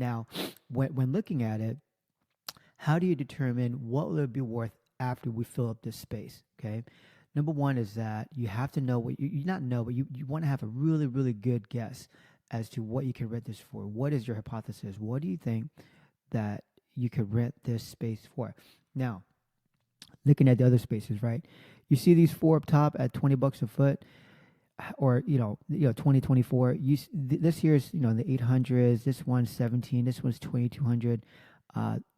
Now, when looking at it, how do you determine what will it be worth after we fill up this space? Okay. Number one is that you have to know what you not know, but you want to have a really, really good guess as to what you can rent this for. What is your hypothesis? What do you think that you could rent this space for? Now, looking at the other spaces, right? You see these four up top at $20 a foot, or 2024. This here is in the 800s. This one's 17. This one's 2200.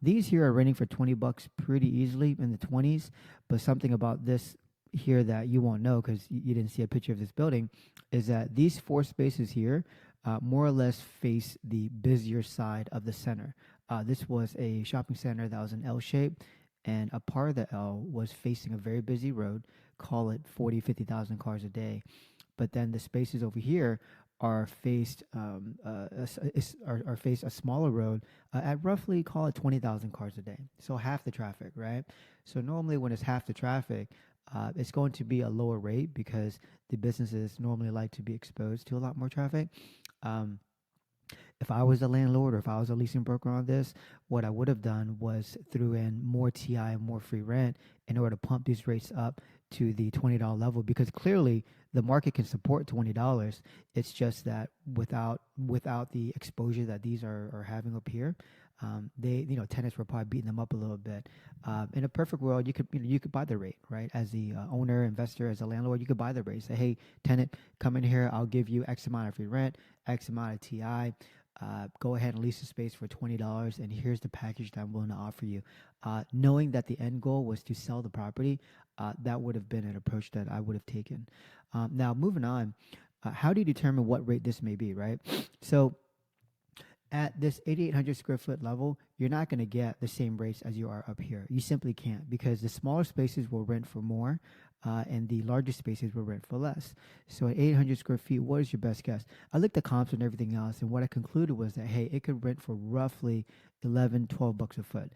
These here are renting for $20 pretty easily in the 20s. But something about this here that you won't know because you didn't see a picture of this building is that these four spaces here more or less face the busier side of the center. This was a shopping center that was an L shape, and a part of the L was facing a very busy road. Call it 40, 50,000 cars a day. But then the spaces over here are faced are faced a smaller road at roughly, call it 20,000 cars a day, so half the traffic, right? So normally when it's half the traffic, it's going to be a lower rate because the businesses normally like to be exposed to a lot more traffic. um, if I was a landlord or if I was a leasing broker on this, what I would have done was threw in more TI and more free rent in order to pump these rates up to the $20 level, because clearly the market can support $20. It's just that without the exposure that these are having up here, they tenants were probably beating them up a little bit. In a perfect world, you could buy the rate, right? As the owner, investor, as a landlord, you could buy the rate. Say, hey, tenant, come in here. I'll give you X amount of free rent, X amount of TI. Go ahead and lease the space for $20, and here's the package that I'm willing to offer you. Knowing that the end goal was to sell the property, that would have been an approach that I would have taken. Now, moving on, how do you determine what rate this may be, right? So, at this 8,800 square foot level, you're not going to get the same rates as you are up here. You simply can't, because the smaller spaces will rent for more, and the larger spaces will rent for less. So at 800 square feet, what is your best guess? I looked at comps and everything else, and what I concluded was that, hey, it could rent for roughly 11, $12 a foot.